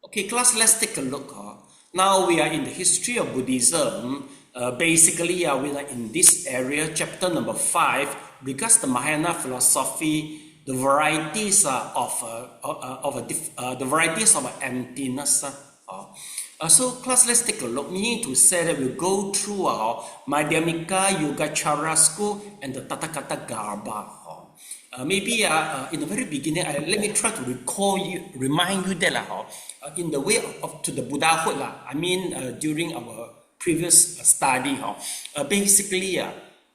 Okay, class, let's take a look. Now we are in the history of Buddhism. Basically, we are in this area, chapter number 5, because the Mahayana philosophy, the varieties of emptiness. So, class, let's take a look. Meaning to say that we'll go through Madhyamika, Yogacara school, and the Tathagata Garbha. Maybe in the very beginning, let me try to remind you that in the way to the Buddhahood, during our previous study, basically,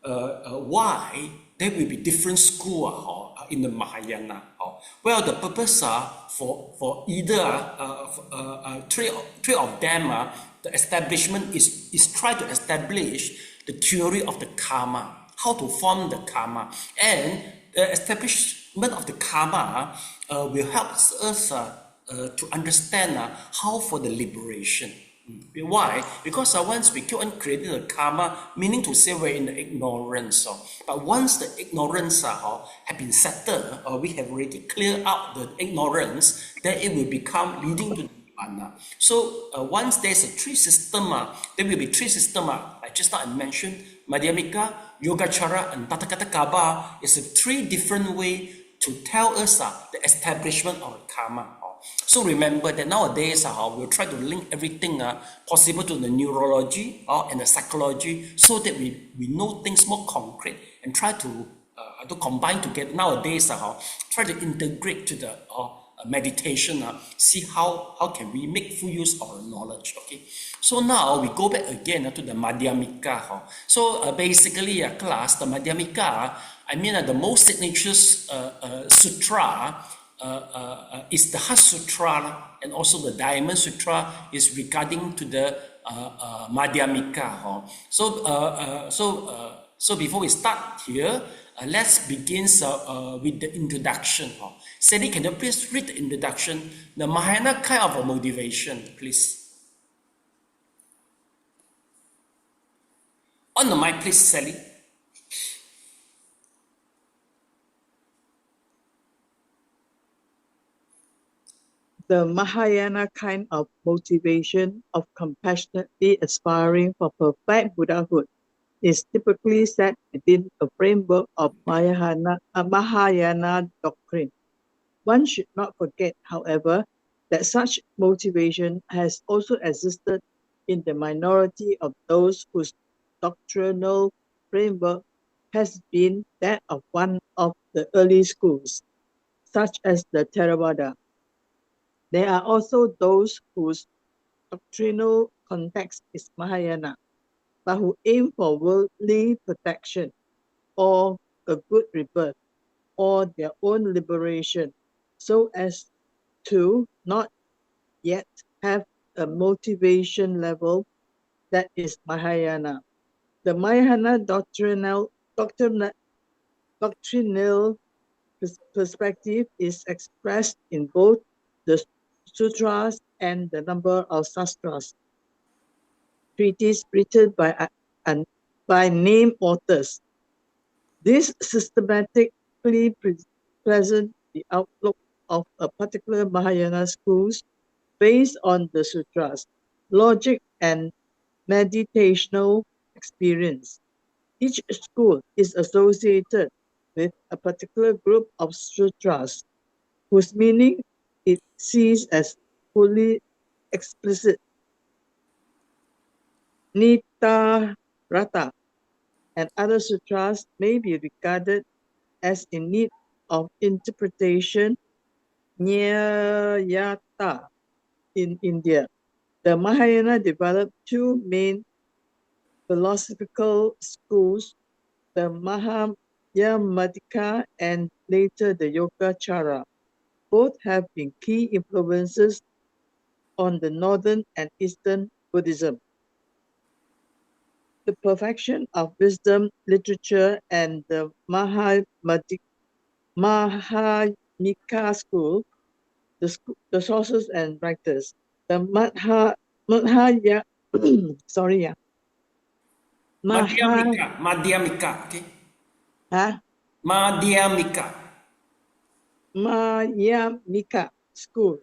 why there will be different schools in the Mahayana. Well, the purpose for either three of them, the establishment is try to establish the theory of the karma, how to form the karma, and the establishment of the karma will help us to understand how for the liberation. Why? Because once we keep on creating the karma, meaning to say we're in the ignorance. But once the ignorance have been settled, or we have already cleared out the ignorance, then it will become leading to Nirvana. So once there's a three system, there will be three systems, like just now I mentioned, Madhyamika, Yogacara, and Tathagata Garbha is a three different way to tell us the establishment of karma. So remember that nowadays we'll try to link everything possible to the neurology and the psychology, so that we know things more concrete and try to combine together. Nowadays try to integrate to the meditation, see how can we make full use of our knowledge. Okay, so now we go back again to the Madhyamika. So basically, class, the Madhyamika, the most signature sutra is the Heart Sutra, and also the Diamond Sutra is regarding to the Madhyamika. So before we start here, let's begin with the introduction. Sally, can you please read the introduction, the Mahayana kind of a motivation, please? On the mic, please, Sally. The Mahayana kind of motivation of compassionately aspiring for perfect Buddhahood is typically set within a framework of Mahayana doctrine. One should not forget, however, that such motivation has also existed in the minority of those whose doctrinal framework has been that of one of the early schools, such as the Theravada. There are also those whose doctrinal context is Mahayana, but who aim for worldly protection, or a good rebirth, or their own liberation, so as to not yet have a motivation level that is Mahayana. The Mahayana doctrinal perspective is expressed in both the sutras and the number of sastras, treatises written by named authors. This systematically present the outlook of a particular Mahayana schools based on the sutras, logic, and meditational experience. Each school is associated with a particular group of sutras, whose meaning it sees as fully explicit. Nitarata and other sutras may be regarded as in need of interpretation, Nyayata in India. The Mahayana developed two main philosophical schools, the Madhyamika and later the Yogacara. Both have been key influences on the northern and eastern Buddhism. The perfection of wisdom literature and the Madhyamika school, the sources and writers. The Madhyamika, okay? Madhyamika school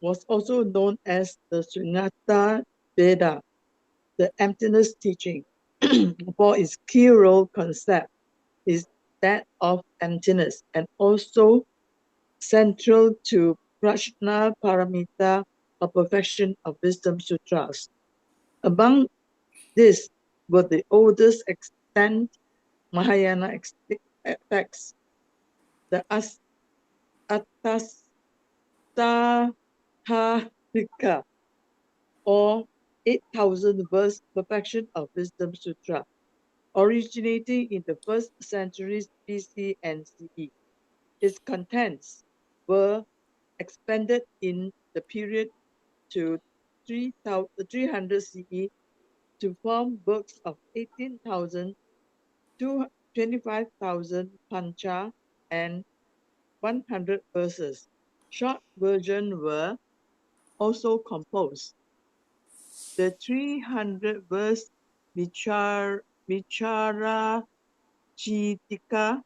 was also known as the Sunyata Veda, the emptiness teaching, for its key role concept is that of emptiness, and also central to Prajna Paramita, or perfection of wisdom sutras. Among these were the oldest extant Mahayana texts, the Attasthatrika, or 8,000 verse perfection of wisdom sutra, originating in the first centuries BC and CE. Its contents were expanded in the period to 300 CE to form books of 18,000, 25,000 pancha, and 100 verses. Short versions were also composed. The 300 verse Vichara Chitika,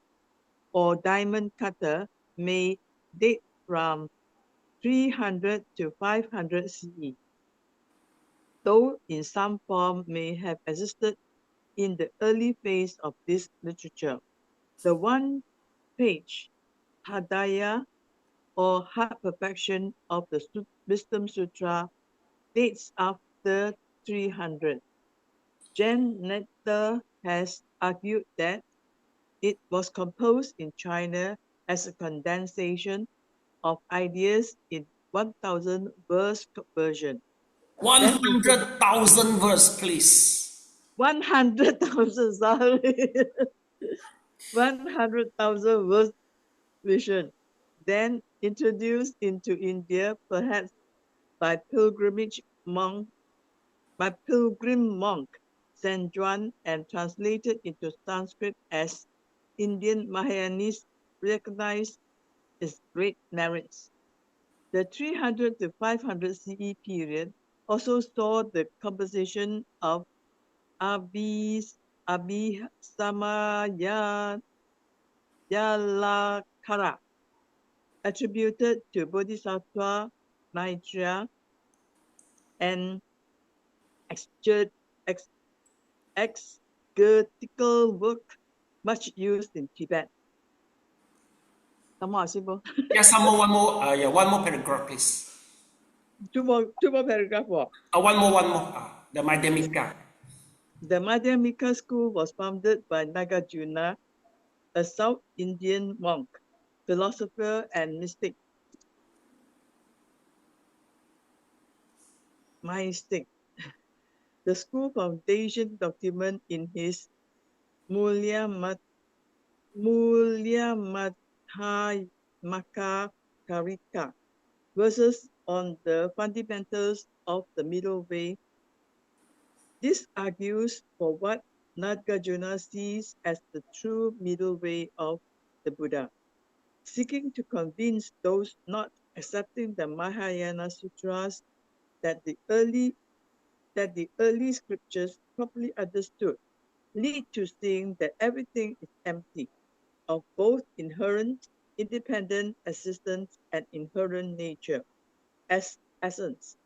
or diamond cutter, may date from 300 to 500 CE, though in some form may have existed in the early phase of this literature. The one-page Hadaya, or Heart Perfection of the Wisdom Sutra, dates after 300. Jan Netter has argued that it was composed in China as a condensation of ideas in 1,000 verse version. 100,000 verse, please. 100,000, sorry. 100,000 verse version. Then introduced into India, perhaps by pilgrim monk Saint John, and translated into Sanskrit as Indian Mahayanists recognized its great merits. The 300 to 500 CE period also saw the composition of Abhisamayalankara, attributed to Bodhisattva Maitreya, and exegetical work much used in Tibet. Some more, Sibo. Yeah, one more paragraph, please. Two more paragraphs. One more. The Madhyamika. The Madhyamika school was founded by Nagarjuna, a South Indian monk, philosopher, and mystic. The school foundation document in his Madhyamaka Karika, verses on the fundamentals of the middle way. This argues for what Nagarjuna sees as the true middle way of the Buddha, seeking to convince those not accepting the Mahayana Sutras that the early scriptures, properly understood, lead to seeing that everything is empty of both inherent, independent existence and inherent nature as essence.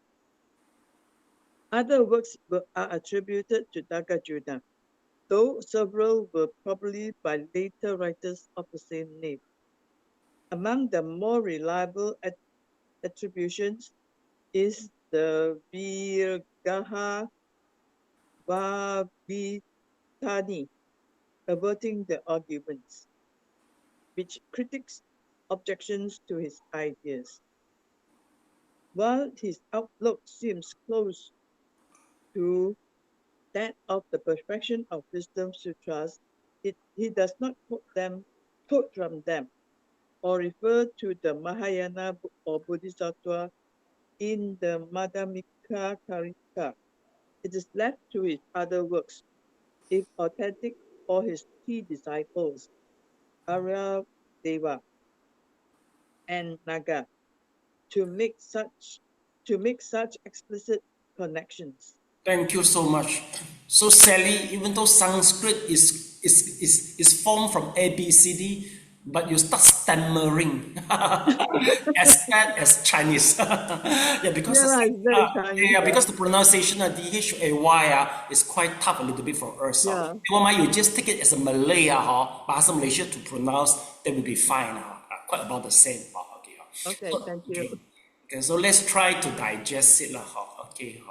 Other works are attributed to Nagarjuna, though several were probably by later writers of the same name. Among the more reliable attributions is the Virgaha Vavitani, averting the arguments, which critiques objections to his ideas. While his outlook seems close to that of the perfection of wisdom sutras, he does not quote from them, or refer to the Mahayana or Bodhisattva in the Madhyamika Karika. It is left to his other works, if authentic, or his key disciples, Arya Deva and Naga, to make such explicit connections. Thank you so much. So Sally, even though Sanskrit is formed from ABCD, but you start stammering as bad as Chinese. Yeah, because Yeah, it's it's very Chinese. yeah, because the pronunciation of DHAY is quite tough a little bit for us. Yeah. You just take it as a Malay, Bahasa Malaysia to pronounce, that will be fine. Quite about the same. Okay. Okay, So, thank you. okay, so let's try to digest it. Okay.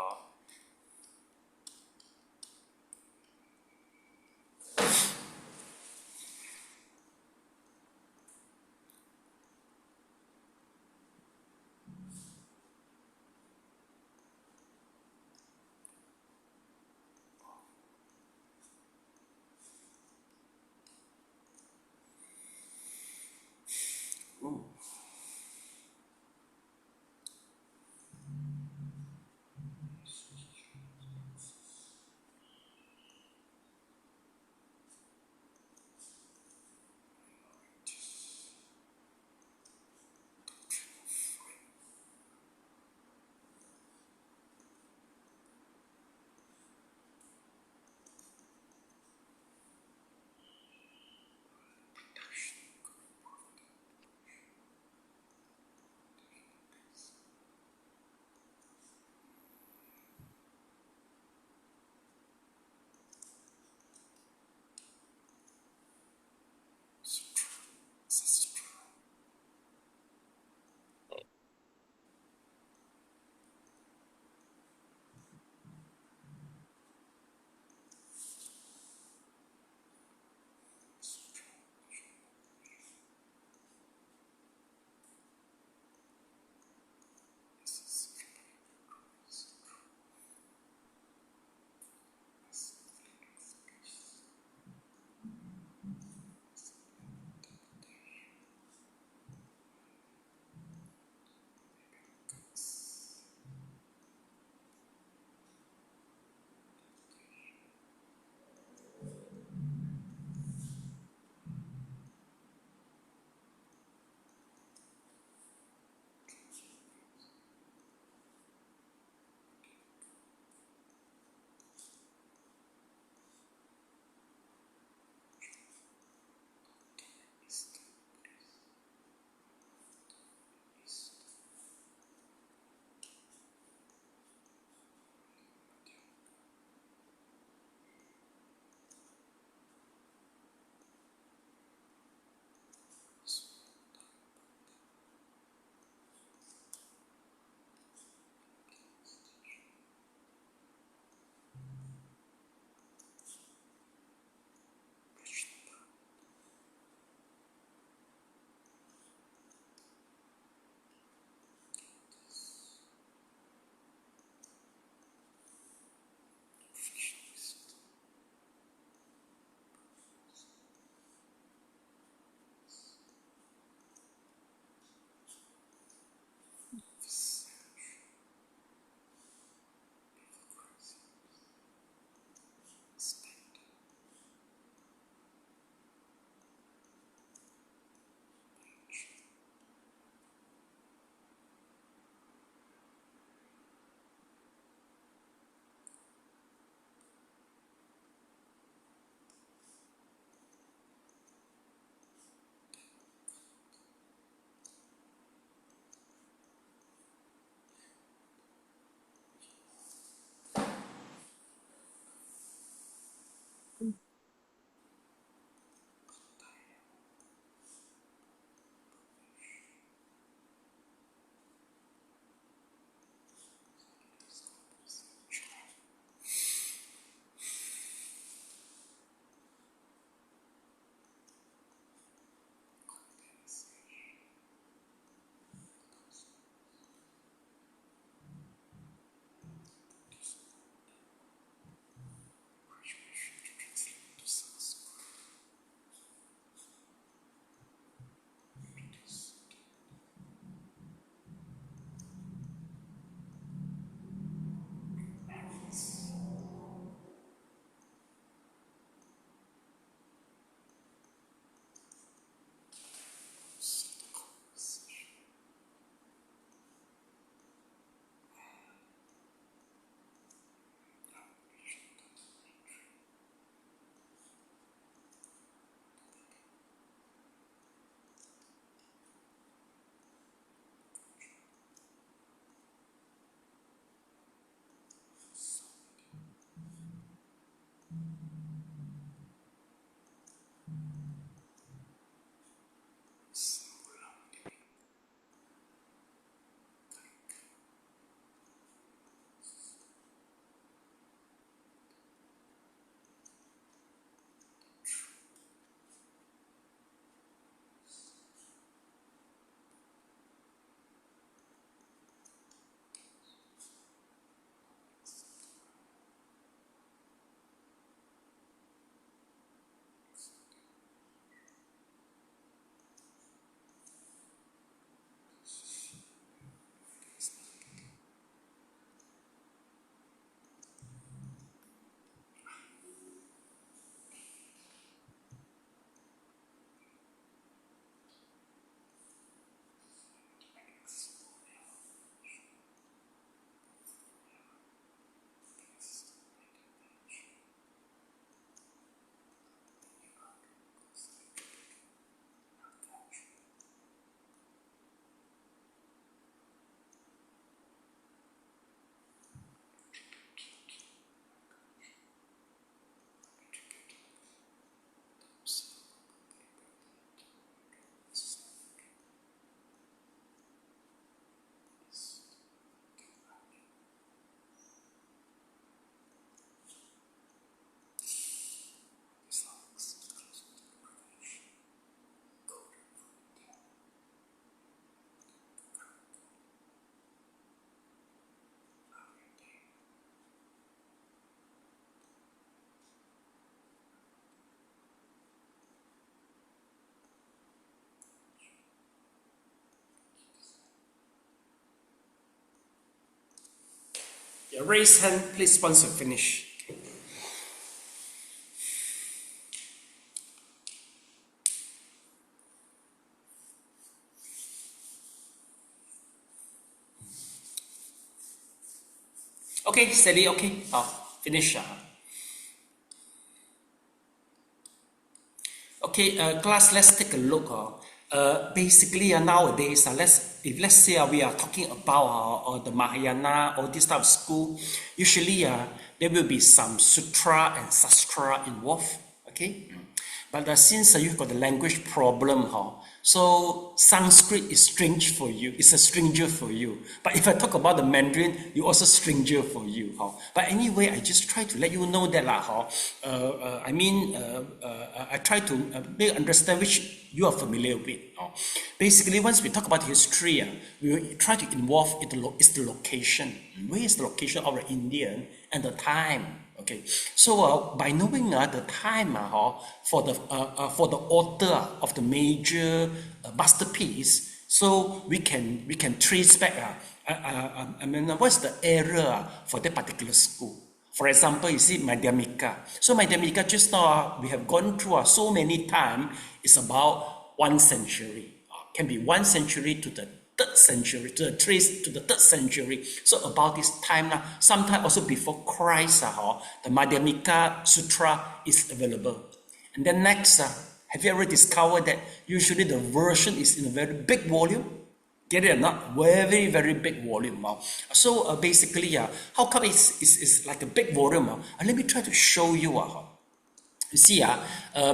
Yeah, raise hand, please, once you finish. Okay, steady, okay. Finish. Okay, class, let's take a look. Basically, nowadays, let's say we are talking about the Mahayana or this type of school, usually there will be some sutra and sastra involved. Okay, but since you've got the language problem, so Sanskrit is strange for you. It's a stranger for you. But if I talk about the Mandarin, it's also stranger for you. But anyway, I just try to let you know that I try to make you understand which you are familiar with. Basically, once we talk about history, we try to involve is the location. Where is the location of the Indian and the time? Okay, so by knowing the time for the author of the major masterpiece, so we can trace back. What's the era for that particular school? For example, you see Madhyamika. So Madhyamika, just now we have gone through so many times. It's about 1 century. Can be 1 century to the 3rd century, to the 3rd century. So about this time now, sometime also before Christ, the Madhyamika Sutra is available. And then next, have you ever discovered that usually the version is in a very big volume? Get it or not? Very, very big volume. So basically, how come it's like a big volume? Let me try to show you. You see,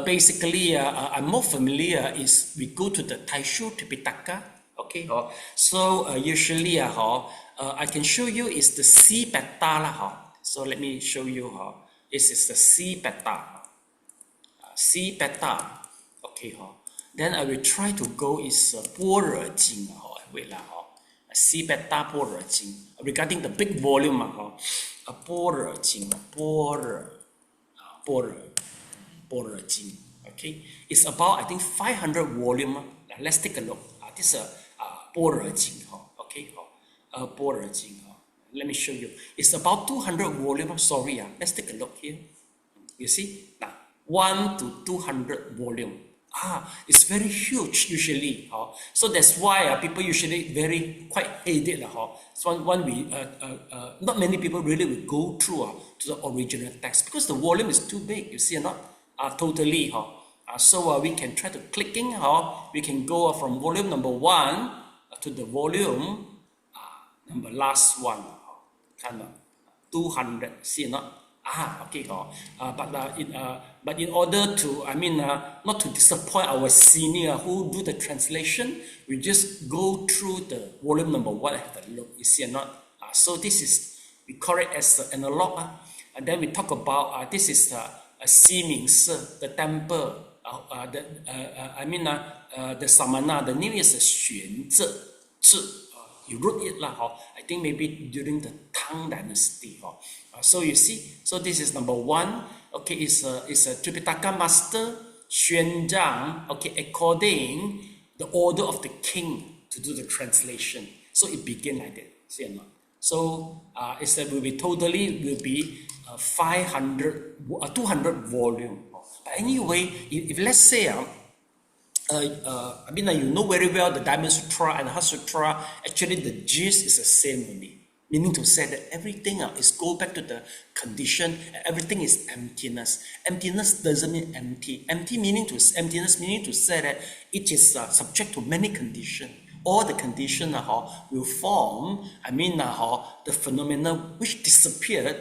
basically, I'm more familiar is we go to the Taishu Tipitaka. Okay, so usually I can show you is the C peta. So let me show you. This is the C peta. C peta. Okay, then I will try to go is般若经. Wait lah. C peta 般若经. Regarding the big volume, 般若经. 般若经. Okay, it's about I think 500 volume. Let's take a look. This is 般若经. Okay, 般若经. Let me show you. It's about 200 volume. Sorry, let's take a look here. You see, now 1 to 200 volume. It's very huge usually. So that's why people usually quite hate it. So not many people really will go through to the original text because the volume is too big. You see, not totally. So we can try to clicking. We can go from volume number 1 to the volume number last one. Kind of 200. See, not. Okay. But in order to, not to disappoint our senior who do the translation, we just go through the volume number 1 and have a look. You see or not? So this is, we call it as the analog. And then we talk about, this is the temple, the samana, the name is Xuan Zhi. You wrote it I think maybe during the Tang Dynasty. So you see, so this is number 1. Okay, it's a Tripitaka master Xuan Zhang. Okay, according the order of the king to do the translation. So it began like that. See or not? So it's that will be 200 volume. But anyway, if let's say you know very well the Diamond Sutra and the Heart Sutra. Actually, the gist is the same only. Meaning to say that everything is go back to the condition. And everything is emptiness. Emptiness doesn't mean empty. Emptiness meaning to say that it is subject to many conditions. All the conditions will form. The phenomena which disappeared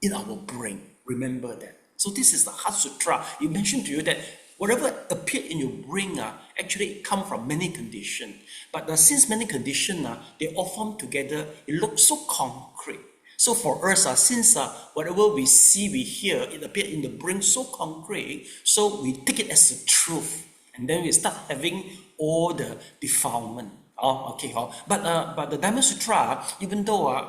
in our brain. Remember that. So this is the Heart Sutra. It mentioned to you that whatever appeared in your brain, actually it comes from many conditions. But since many conditions, they all form together, it looks so concrete. So for us, since whatever we see, we hear, it appears in the brain so concrete, so we take it as a truth. And then we start having all the defilement. But the Diamond Sutra, even though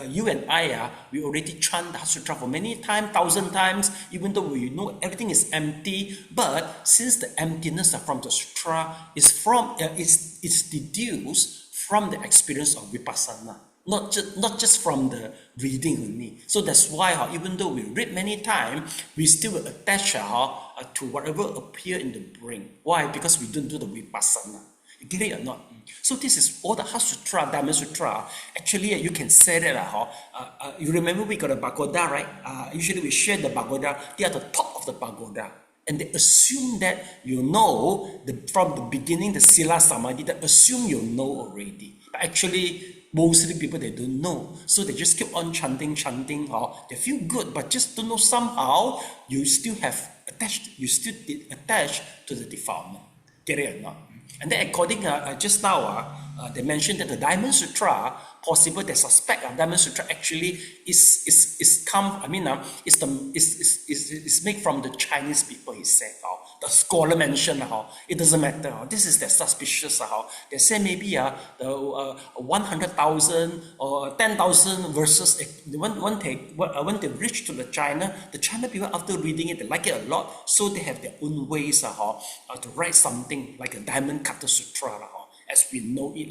you and I, we already chant the Sutra for many times, 1,000 times, even though we know everything is empty, but since the emptiness from the Sutra is deduced from the experience of Vipassana, not just from the reading only. So that's why even though we read many times, we still will attach to whatever appear in the brain. Why? Because we don't do the vipassana. You get it or not? So this is all the Heart Sutra, Dhamma Sutra. Actually, you can say that. You remember we got a pagoda, right? Usually we share the pagoda. They are the top of the pagoda. And they assume that you know from the beginning, the Sila Samadhi, they assume you know already. But actually, mostly people, they don't know. So they just keep on chanting. They feel good, but just don't know somehow you still attached to the defilement. Get it or not? And then according, just now, they mentioned that the Diamond Sutra, possible they suspect Diamond Sutra actually is made from the Chinese people, he said. The scholar mentioned, it doesn't matter. This is their suspicious. They say maybe the 100,000 or 10,000 verses, when they reach to the China people, after reading it, they like it a lot, so they have their own ways to write something like a Diamond Cutter Sutra, as we know it.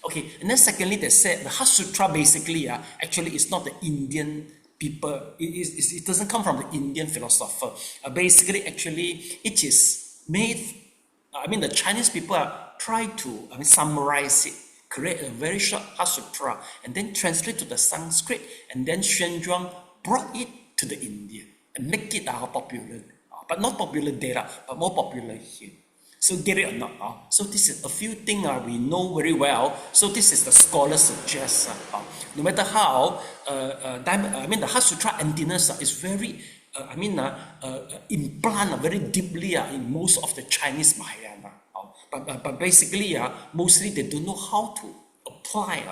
Okay, and then secondly, they said the Heart Sutra basically actually is not the Indian people, it doesn't come from the Indian philosopher. Basically, actually, it is made, the Chinese people try to summarize it, create a very short Heart Sutra, and then translate to the Sanskrit, and then Xuanzang brought it to the Indian and make it popular. But not popular there, but more popular here. So get it or not? So this is a few things we know very well. So this is the scholar suggests. No matter how, the Heart Sutra emptiness is very, implant very deeply in most of the Chinese Mahayana. But basically, mostly they don't know how to apply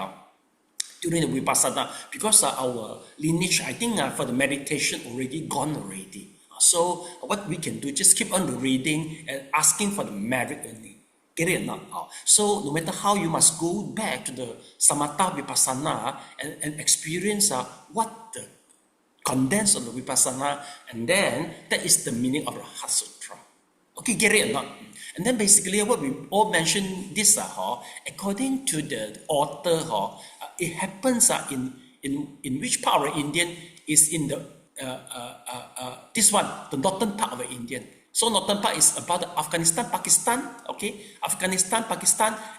during the Vipassana, because our lineage, I think for the meditation gone already. So what we can do, just keep on reading and asking for the merit only. Get it or not? So no matter how, you must go back to the Samatha Vipassana and experience what the condense of the Vipassana, and then that is the meaning of the Heart Sutra. Okay, get it or not? And then basically what we all mentioned this, according to the author, it happens in which part of Indian is in the this one, the northern part of the Indian. So northern part is about Afghanistan, Pakistan,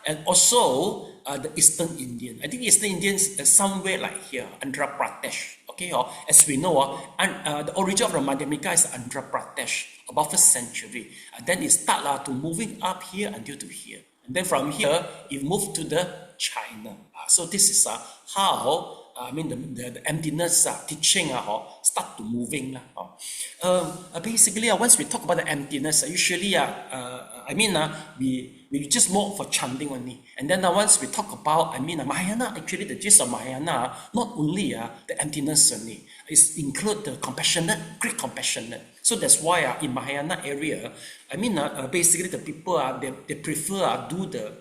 and also the Eastern Indian. I think Eastern Indian is somewhere like here, Andhra Pradesh. Okay, as we know, the origin of the Madhyamika is Andhra Pradesh, about 1st century. And then it start to moving up here until to here. And then from here, it moved to the China. So this is how the emptiness teaching start to moving. Basically, once we talk about the emptiness, usually we just more for chanting only. And then once we talk about Mahayana, actually the gist of Mahayana, not only the emptiness only, it include the compassionate, great compassionate. So that's why in Mahayana area, basically the people they prefer do the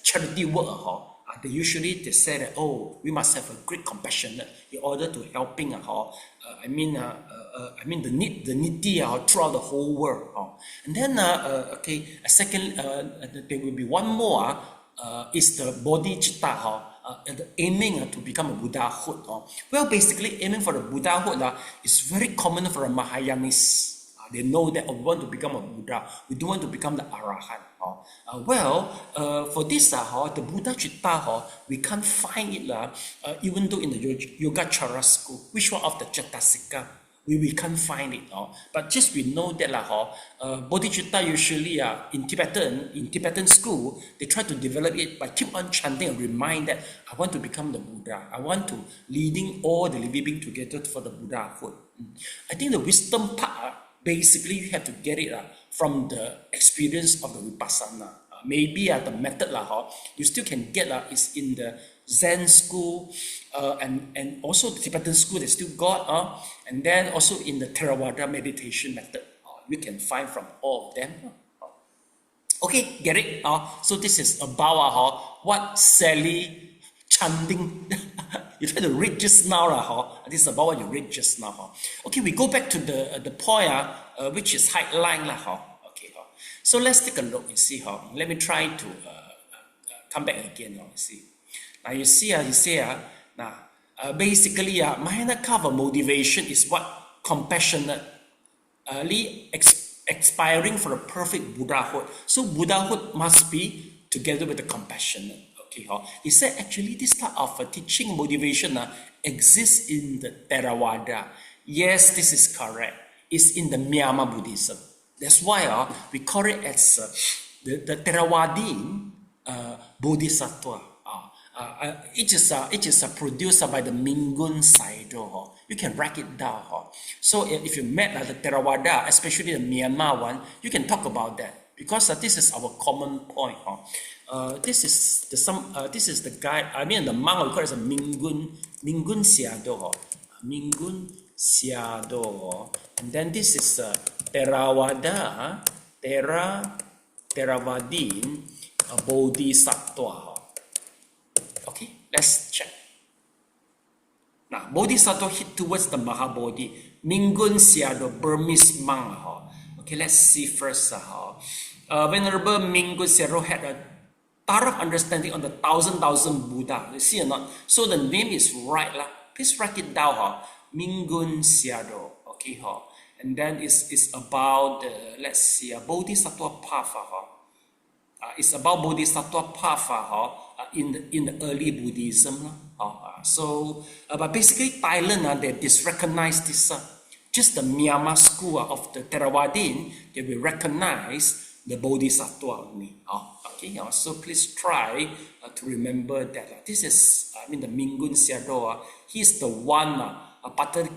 charity work. They usually say that, we must have a great compassion in order to helping the needy throughout the whole world. And then a second, there will be one more is the bodhicitta, aiming to become a Buddhahood. Well, basically aiming for the Buddhahood is very common for the Mahayanists. They know that we want to become a Buddha. We don't want to become the Arahant. For this, the Buddha Chitta, we can't find it even though in the Yogacara school, which one of the Chatasika, we can't find it. But just we know that Bodhicitta usually in Tibetan school, they try to develop it by keep on chanting and remind that I want to become the Buddha. I want to leading all the living together for the Buddhahood. I think the wisdom part, basically you have to get it from the experience of the Vipassana. Maybe the method you still can get is in the Zen school and also the Tibetan school they still got, and then also in the Theravada meditation method. You can find from all of them. Okay, get it? So this is about what Sally chanting you try to read just now. This is about what you read just now. Okay, we go back to the point which is highlight. Okay, so let's take a look and see. Let me try to come back again. See. Now you see, basically, Mahayana cover motivation is what compassionately expiring for a perfect Buddhahood. So Buddhahood must be together with the compassionate. Okay, he said actually this type of teaching motivation exists in the Theravada. Yes, this is correct. It's in the Myanmar Buddhism. That's why we call it as the Theravadin Bodhisattva. It is produced by the Mingun Sayadaw. You can write it down. So if you met the Theravada, especially the Myanmar one, you can talk about that because this is our common point. This is the guy. I mean the monk we call it as a Mingun Sayadaw. Mingun Sayadaw. And then this is Theravada, Theravadin Bodhisattva. Okay, let's check. Now, Bodhisattva hit towards the Mahabodhi. Mingun Sayadaw, Burmese monk. Okay, let's see first. Venerable Mingun Sayadaw had a thorough understanding on the thousand Buddha. You see or not? So the name is right. Please write it down. Mingun Sayadaw. Okay, and then it's about let's see, Bodhisattva path. It's about Bodhisattva path in the early Buddhism. But basically Thailand they disrecognize this. Just the Myanmar school of the Theravadin, they will recognize the Bodhisattva only. Okay, so please try to remember that. This is, I mean, the Mingun Sayadaw. He's the one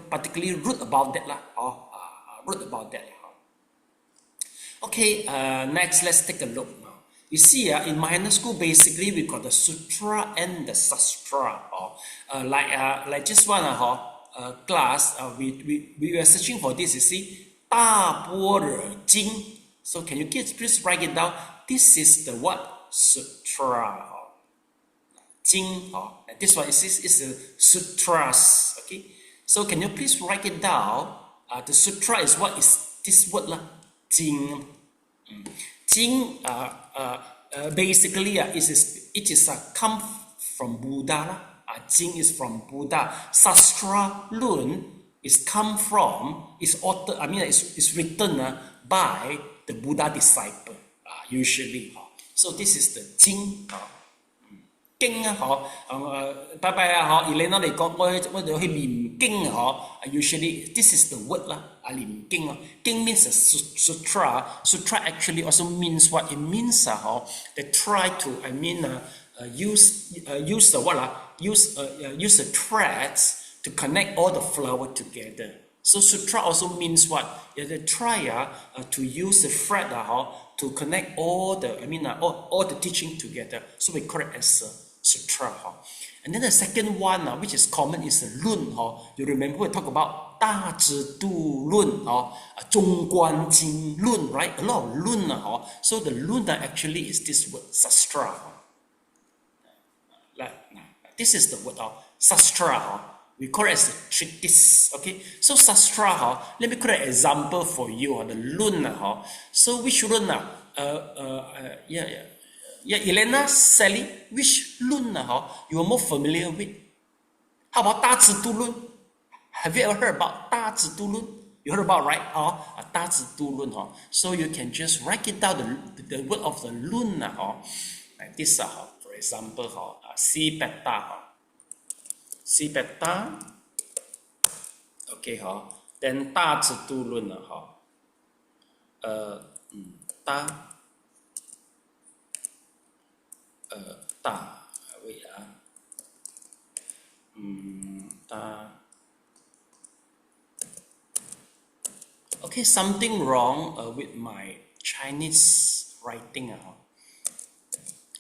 particularly wrote about that. Okay, next let's take a look now. You see, in Mahayana school, basically we got the sutra and the sastra. Like just one class, we were searching for this. You see, Da Bo Re Jing. So can you please write it down? This is the what? Sutra. Jing. This one is the sutras. Okay. So can you please write it down? The sutra is what is this word lah? Jing. Jing. Basically, it is come from Buddha. Jing is from Buddha. Sastra Lun is come from, is author. I mean, it's written by the Buddha disciple usually. So this is the Jing. 經拜拜Elena 嚟講，我哋去念經usually this is the word 念經經 means a sutra. Sutra actually also means what it means they try to use the use the threads to connect all the flower together. So sutra also means what? They try to use the thread to connect all the all the teaching together. So we call it as sutra. And then the second one which is common is the lun. You remember we talk about 大智度论 中观经论, right? A lot of lun. So the lun actually is this word sastra. This is the word sastra. We call it as a treatise. Okay, so sastra. Let me create an example for you. The lun. So which lun? Elena, Sally, which lun you are more familiar with? How about 大智度论? Have you ever heard about 大智度论? You heard about, right? 大智度论. So you can just write it down the word of the lun. Like this. For example, C beta. C beta. Okay, then 大智度论wait okay, something wrong with my Chinese writing.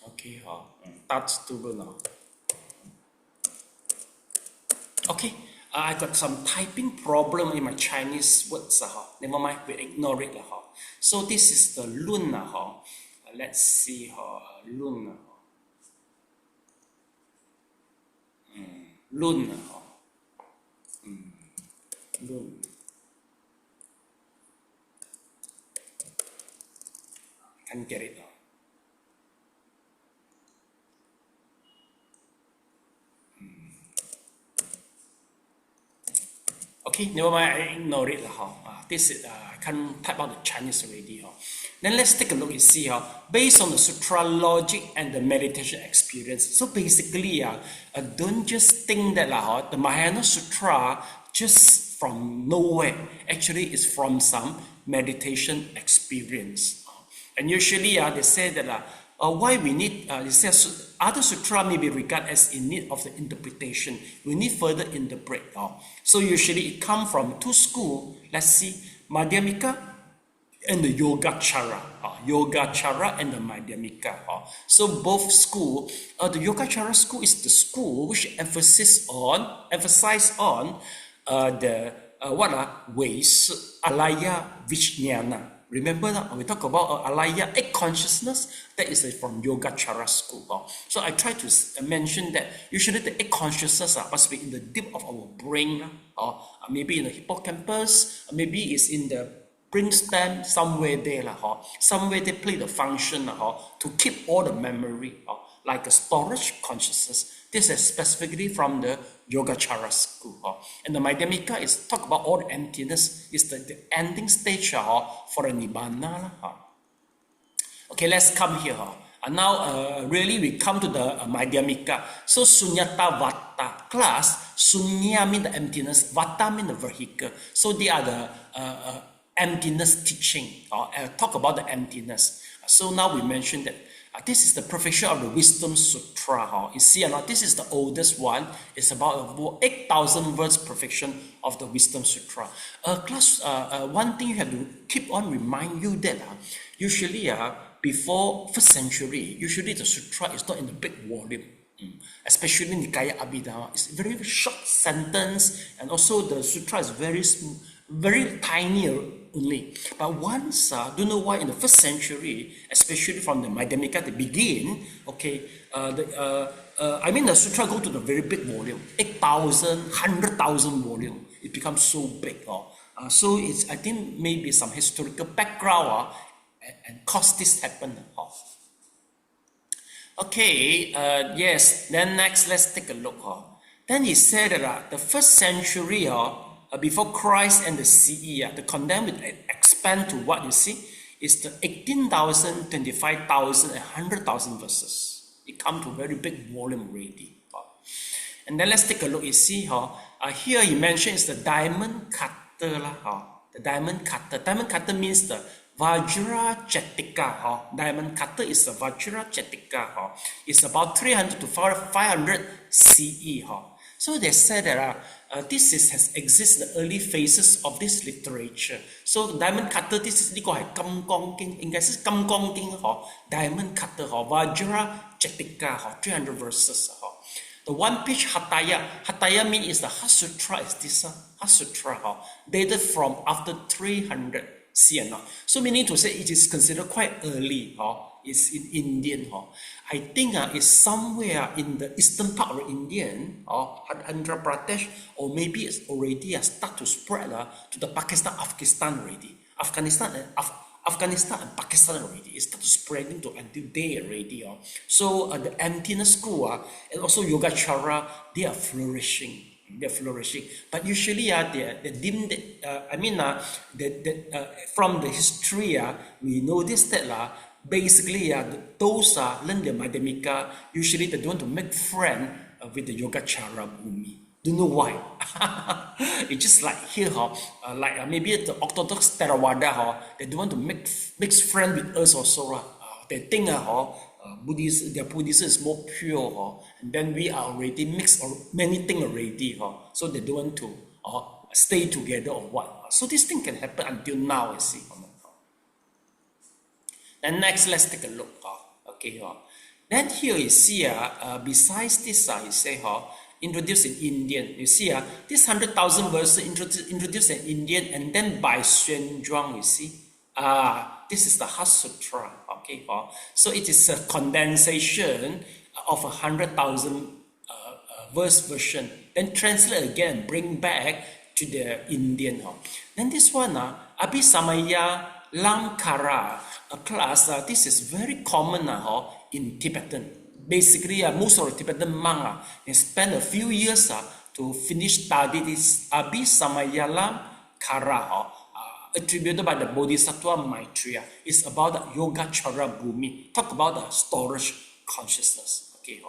Okay, 大智度论 Okay, I got some typing problem in my Chinese words. Never mind, we ignore it. So this is the lun. Let's see. Lun. Lun. Lun. Can't get it. Okay, never mind, I ignore it. This is, I can't type out the Chinese already. Then let's take a look and see based on the sutra logic and the meditation experience. So basically, don't just think that the Mahayana Sutra just from nowhere. Actually, it's from some meditation experience. And usually, they say that why we need, they say other sutra may be regarded as in need of the interpretation. We need further interpret. So usually it comes from two schools. Let's see, Madhyamika and the Yogacara. Yogacara and the Madhyamika. So both school, the Yogacara school is the school which emphasize on the ways, alaya, vijnana. Remember that when we talk about alaya, eight consciousness, that is from Yogacara school. So I try to mention that usually the eight consciousness must be in the deep of our brain, or maybe in the hippocampus, maybe it's in the brainstem, somewhere there, somewhere they play the function to keep all the memory, like a storage consciousness. This is specifically from the Yogacara school. And the Madhyamika is talk about all the emptiness, is the ending stage for a Nibbana. Okay, let's come here. And now, really, we come to the Madhyamika. So, Sunyata Vata class, Sunya means the emptiness, Vata means the vehicle. So, they are the emptiness teaching, talk about the emptiness. So, now we mentioned that this is the perfection of the Wisdom Sutra. You see, this is the oldest one. It's about 8,000 words perfection of the Wisdom Sutra. One thing you have to keep on remind you that usually before 1st century, usually the sutra is not in the big volume. Especially Nikaya Abhidhamma, it's very, very short sentence, and also the sutra is very small, very tiny only. But once, don't know why in the 1st century, especially from the Madhyamika, they begin, okay, the sutra go to the very big volume, 8,000, 100,000 volume. It becomes so big. So it's, I think maybe some historical background and cause this happen. Okay, yes, then next let's take a look. Then he said that the 1st century, before Christ and the CE, the condemned will expand to what you see is the 18,000, 25,000, and 100,000 verses. It comes to a very big volume already. And then let's take a look. You see, here he mentions the diamond cutter. The diamond cutter. Diamond cutter means the Vajra Chatika. Diamond cutter is the Vajra Chatika. It's about 300 to 500 CE. So they said that this has existed in the early phases of this literature. So diamond cutter, this is 呢個係金剛經，應該是金剛經diamond cutter Vajra Chatika 300 verses. The one page Hataya. Hataya means is the Heart Sutra is this Heart Sutra dated from after 300 CN. So meaning to say it is considered quite early. It's in Indian. I think it's somewhere in the eastern part of Indian or Andhra Pradesh, or maybe it's already start to spread to the Pakistan, Afghanistan already. Afghanistan and Pakistan already. It started spreading to until there already. So the emptiness school and also Yogacara, they are flourishing. They're flourishing, but usually they deemed from the history we notice that basically those learn the Madhyamika, usually they don't want to make friend with the Yogacara Bhumi. Don't know why. It's just like here, like maybe the Orthodox Theravada, they don't want to make friend with us also. They think their Buddhism is more pure, and then we are already mixed many things already, so they don't want to stay together or what. So this thing can happen until now, I see. And next, let's take a look. Okay, then here you see, besides this, you say, introduced in Indian. You see, this 100,000 verses introduced in Indian, and then by Xuan Zhuang, you see. This is the Heart Sutra. Okay, so it is a condensation of 100,000 verse version, then translate again, bring back to the Indian. Then this one, Abhisamaya Lamkara class, this is very common in Tibetan. Basically, most of the Tibetan monks they spend a few years to finish study this Abhisamayalam-kara, attributed by the Bodhisattva Maitreya. It's about the Yogacara Bhumi. Talk about the storage consciousness. Okay,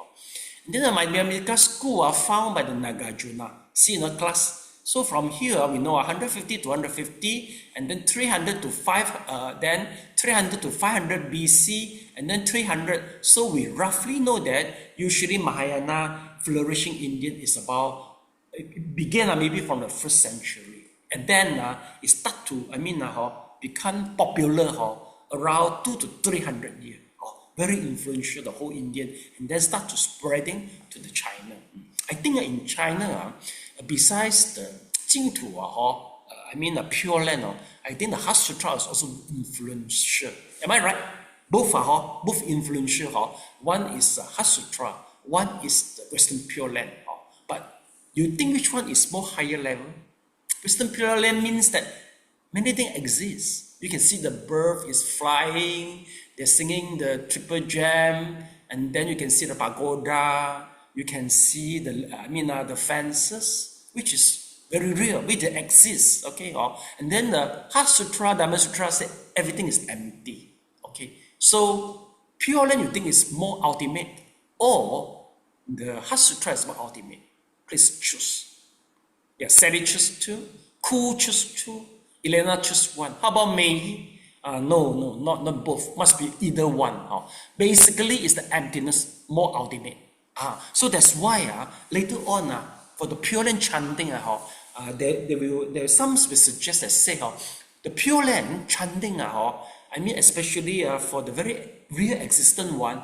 and then the Madhyamika school are found by the Nagarjuna. See in the class. So from here we know 150 to 150, and then 300 to 500 BC, and then 300. So we roughly know that usually Mahayana flourishing Indian is about, it began maybe from the 1st century, and then it start to become popular around 200 to 300 years. Very influential, the whole Indian, and then start to spreading to the China. I think in China, besides the Jingtu, the Pure Land, I think the Heart Sutra is also influential. Am I right? Both are both influential. One is the Heart Sutra, one is the Western Pure Land. But you think which one is more higher level? Western Pure Land means that many things exist. You can see the bird is flying, they're singing the triple jam, and then you can see the pagoda, you can see the fences, which is very real, which exists, okay? And then the Heart Sutra, Dhamma Sutra say everything is empty, okay? So Pure Land you think is more ultimate, or the Heart Sutra is more ultimate? Please choose. Yeah, Sally choose 2, Ku choose 2, Elena choose 1. How about Mei? No, not both. Must be either one. Basically, it's the emptiness more ultimate. So that's why later on for the Pure Land chanting, there some will suggest that say the Pure Land chanting, especially for the very real existent one,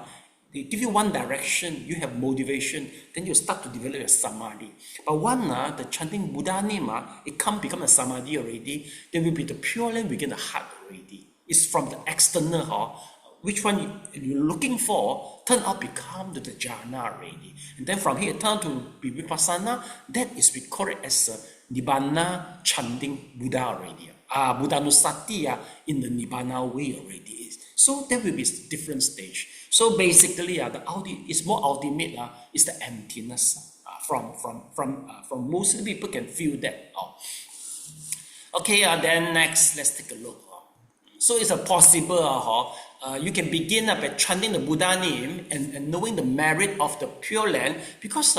they give you one direction, you have motivation, then you start to develop your samadhi. But the chanting Buddha name, it can't become a samadhi already. There will be the Pure Land within the heart already. It's from the external, which one you're looking for, turn out become the jhana already. And then from here, turn to be vipassana, that is we call it as Nibbana chanting Buddha already. Buddhanusati in the Nibbana way already. So there will be different stage. So basically, it's more ultimate is the emptiness. From most people can feel that. Okay, then next, let's take a look. So it's possible you can begin by chanting the Buddha name and knowing the merit of the Pure Land, because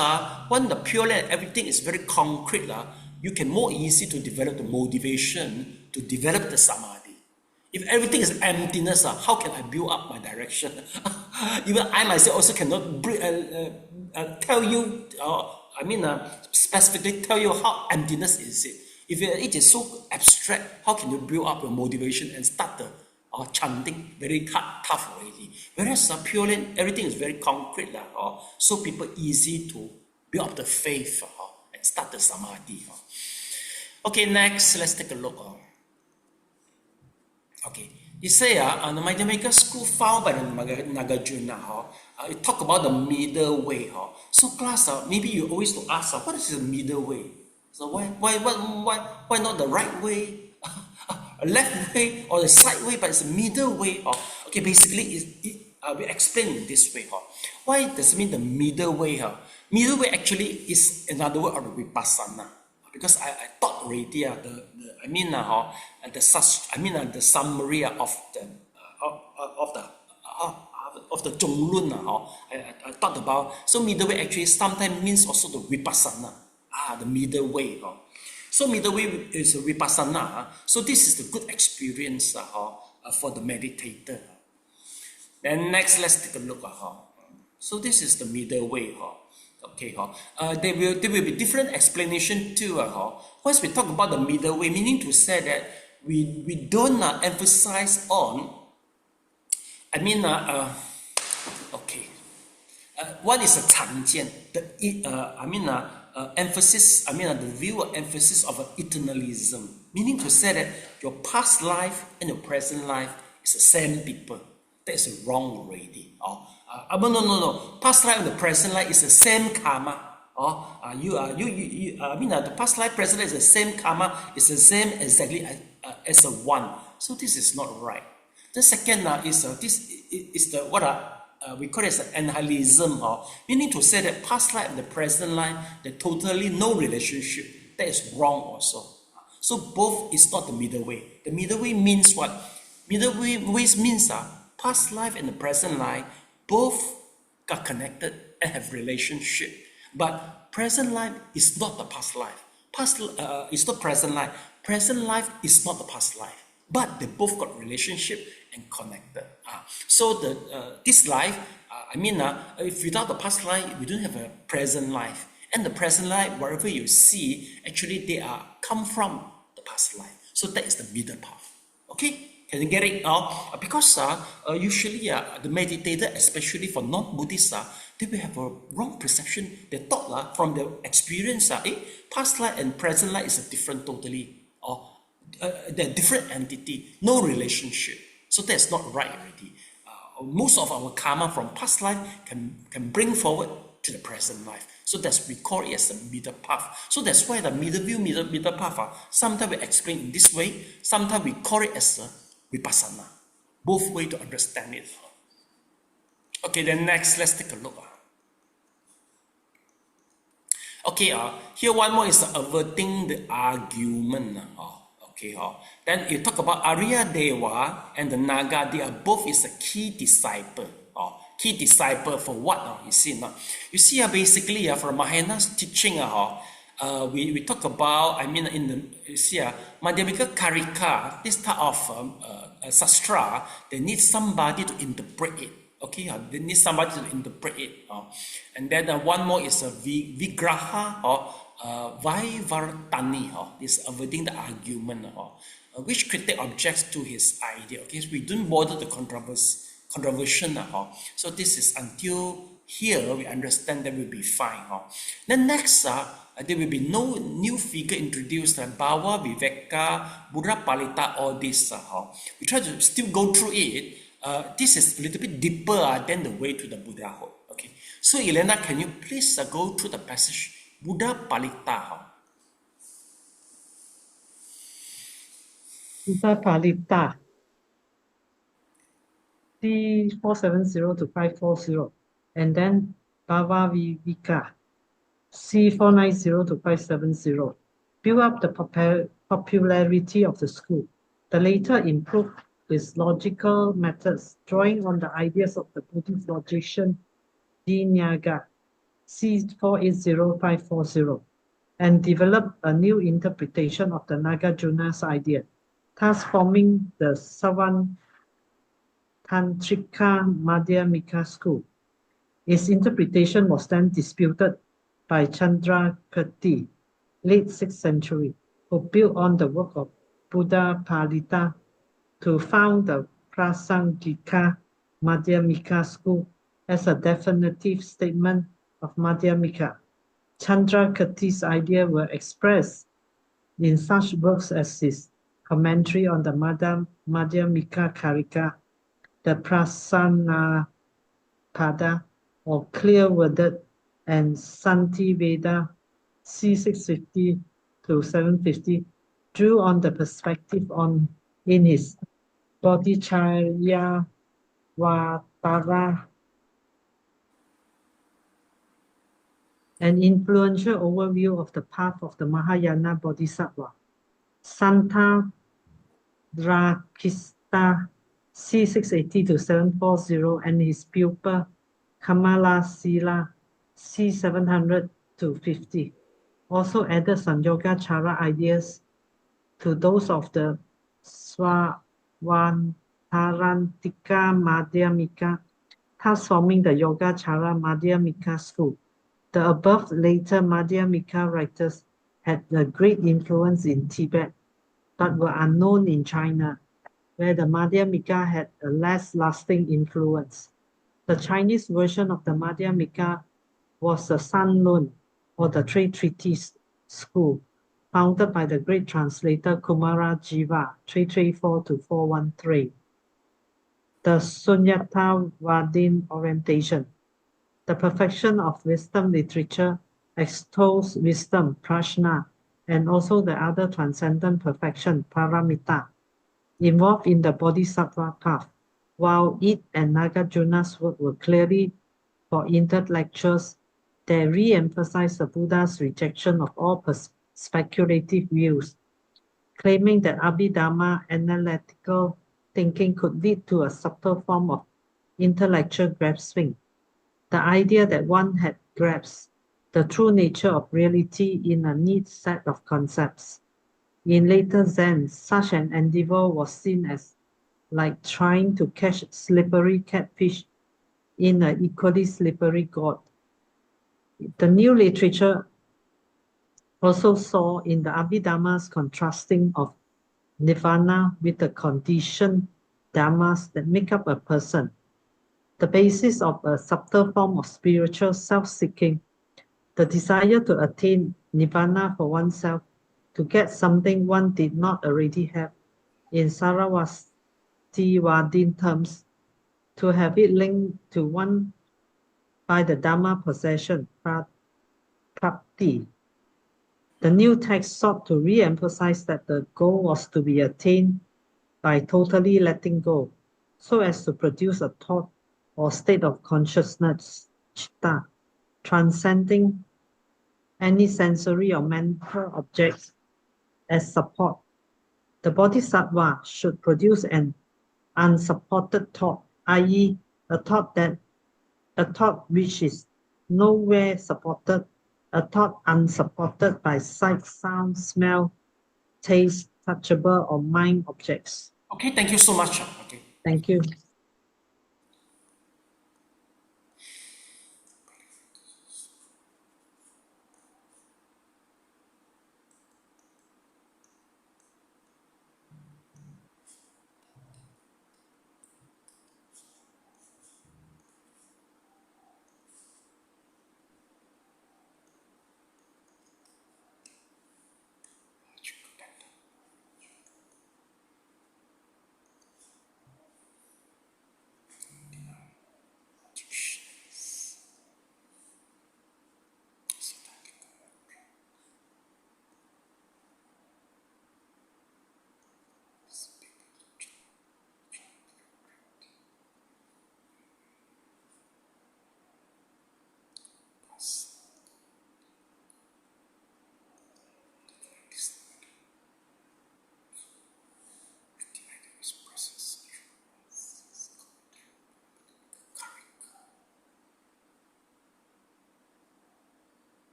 when the Pure Land, everything is very concrete, you can more easy to develop the motivation to develop the samadhi. If everything is emptiness, how can I build up my direction? Even I myself also cannot tell you, specifically tell you how emptiness is it. If it is so abstract, how can you build up your motivation and start the chanting very tough already? Whereas Pure Land, everything is very concrete, so people easy to build up the faith and start the samadhi. Okay, next, let's take a look. Okay, you say the Madhyamika school found by the Nagarjuna, it talk about the middle way. So class, maybe you always to ask, what is the middle way? So why not the right way, a left way, or the side way, but it's a middle way? Okay, basically, we explain in this way. Why does it mean the middle way? Middle way actually is another word of the vipassana. Because I thought already the summary of the Zhonglun. I thought about, so middle way actually sometimes means also the vipassana. The middle way. So middle way is a vipassana. So this is the good experience for the meditator. Then next, let's take a look. So this is the middle way. Okay, there will be different explanation too. Once we talk about the middle way, meaning to say that we don't emphasize on. One is a 常见, emphasis. The view or emphasis of eternalism, meaning to say that your past life and your present life is the same people. That is wrong already. No. Past life and the present life is the same karma. The past life, present life is the same karma. It's the same exactly as a one. So this is not right. The second is this is the we call it as annihilism, meaning to say that past life and the present life, there's totally no relationship. That is wrong also. So both is not the middle way. The middle way means what? Middle way means past life and the present life both are connected and have relationship. But present life is not the past life. Past is not present life. Present life is not the past life. But they both got relationship and connected. So this life, if without the past life, we don't have a present life. And the present life, wherever you see, actually they are come from the past life. So that is the middle path. Okay? Can you get it now? Because usually the meditator, especially for non-Buddhists, they will have a wrong perception. They thought from their experience, past life and present life is a different totally. They're different entity, no relationship. So that's not right already. Most of our karma from past life can bring forward to the present life. So that's we call it as a middle path. So that's why the middle path, sometimes we explain in this way, sometimes we call it as a vipassana. Both ways to understand it. Okay, then next, let's take a look. Okay, here one more is averting the argument. Okay, then you talk about Arya Deva and the Naga. They are both is a key disciple. Key disciple for what? You see, basically for Mahayana's teaching, we talk about. In the Madhyamika Karika, this type of sastra, they need somebody to interpret it. Okay, they need somebody to interpret it. And then one more is a Vigraha or Vaivartani. This avoiding the argument, which critic objects to his idea. Okay, so we don't bother the controversy. So this is until here we understand that will be fine. Then next, there will be no new figure introduced. Bhava, Viveka, Buddha Palita, all this. We try to still go through it. This is a little bit deeper than the way to the Buddhahood. Okay. So Elena, can you please go through the passage Buddha Palita? Buddha Palita. C470 to 540, and then Bhava Viveka, C490 to 570, build up the popularity of the school. The later improved its logical methods, drawing on the ideas of the Buddhist logician Dinyaga, C480 540, and developed a new interpretation of the Nagarjuna's idea, thus forming the Savan Tantrika Madhyamika school. Its interpretation was then disputed by Chandrakirti, late 6th century, who built on the work of Buddha Palita to found the Prasangika Madhyamika school as a definitive statement of Madhyamika. Chandrakirti's ideas were expressed in such works as his commentary on the Madhyamika Karika, the Prasanapada, or clear-worded, and Santi Veda, C650 to 750, drew on the perspective in his Bodhicharya Vatara, an influential overview of the path of the Mahayana Bodhisattva. Santa Drakista, C680 to 740, and his pupil Kamala Sila, C700 to 50, also added some Yogacara ideas to those of the Swavantarantika Madhyamika, thus forming the Yogacara Madhyamika school. The above later Madhyamika writers had a great influence in Tibet, but were unknown in China, where the Madhyamika had a less lasting influence. The Chinese version of the Madhyamika was the Sanlun, or the Trade Treatise school, founded by the great translator Kumarajiva, 334 to 413. The Sunyatavadin orientation. The perfection of wisdom literature extols wisdom, prajna, and also the other transcendent perfection, paramita, involved in the bodhisattva path. While it and Nagarjuna's work were clearly for intellectuals, they re-emphasized the Buddha's rejection of all speculative views, claiming that Abhidhamma analytical thinking could lead to a subtle form of intellectual grasping. The idea that one had grasped the true nature of reality in a neat set of concepts. In later Zen, such an endeavor was seen as like trying to catch slippery catfish in an equally slippery god. The new literature also saw in the Abhidhammas contrasting of nirvana with the conditioned dhammas that make up a person, the basis of a subtle form of spiritual self-seeking, the desire to attain nirvana for oneself, to get something one did not already have, in Sarasvativadin terms, to have it linked to one by the Dhamma possession, prapti. The new text sought to re-emphasize that the goal was to be attained by totally letting go, so as to produce a thought or state of consciousness, chitta, transcending any sensory or mental objects as support. The bodhisattva should produce an unsupported thought, i.e., a thought which is nowhere supported, a thought unsupported by sight, sound, smell, taste, touchable, or mind objects. Okay, thank you so much. Okay. Thank you.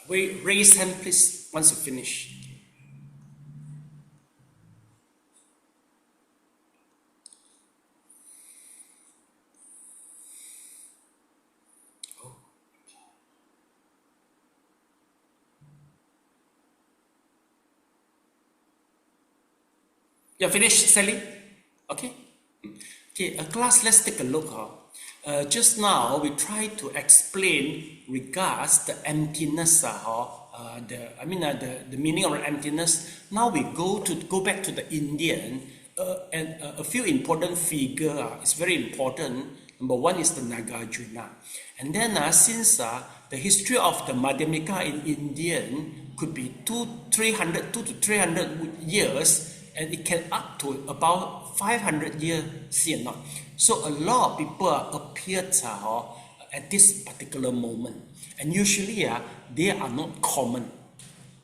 raise hand, please, once you finish. You finished, Sally? Okay. Okay, class, let's take a look. Just now, we try to explain regards the emptiness. The meaning of emptiness. Now we go back to the Indian, and a few important figure is very important. Number one is the Nagarjuna, and then since the history of the Madhyamika in Indian could be 200 to 300 years. And it can up to about 500 years, see or not. So a lot of people appeared at this particular moment. And usually they are not common.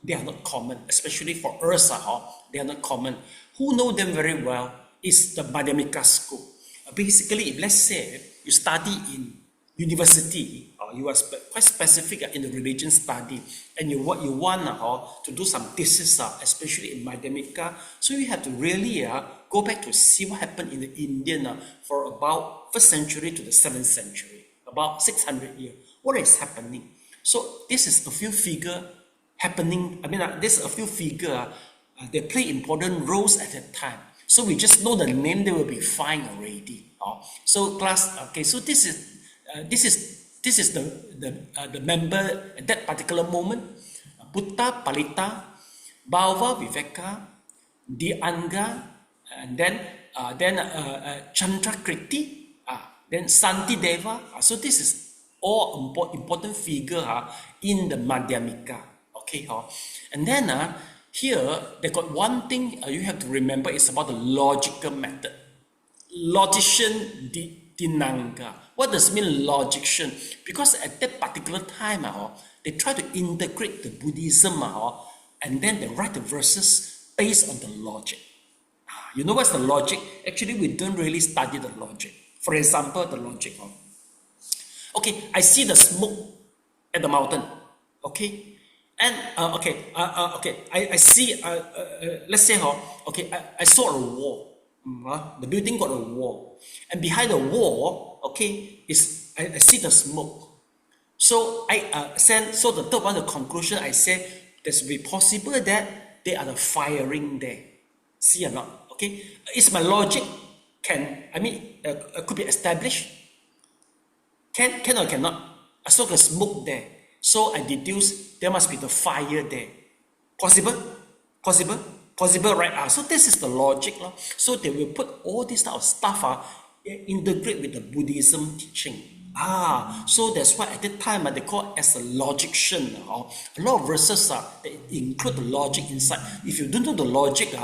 They are not common, especially for us, they are not common. Who know them very well is the Madhyamika school. Basically, if let's say you study in university, or you are quite specific in the religion study, and you want to do some thesis, especially in Madhyamika, so you have to really go back to see what happened in the Indian for about 1st century to the 7th century, about 600 years. What is happening? So this is a few figure happening. This is a few figure. They play important roles at that time. So we just know the name, they will be fine already. So class, okay. So this is the member at that particular moment. Buddha Palita, Bhava Viveka, Dianga, and then Chandrakriti, then Santi Deva. So this is all important figure in the Madhyamika. Okay, and then here they got one thing you have to remember is about the logical method. Logician Dinanga. What does it mean logician? Because at that particular time, they try to integrate the Buddhism and then they write the verses based on the logic. You know what's the logic? Actually, we don't really study the logic. For example, the logic. Okay, I see the smoke at the mountain. Okay, and I see. Let's say, I saw a wall. The building got a wall, and behind the wall, I see the smoke. So so the third one, the conclusion, I said there's be possible that they are the firing there. See or not? Okay, is my logic could be established? Can or cannot? I saw the smoke there, so I deduce there must be the fire there. Possible, right? So this is the logic. So they will put all this type of stuff integrate with the Buddhism teaching. So that's why at that time they call it as a logician. A lot of verses they include the logic inside. If you don't know the logic,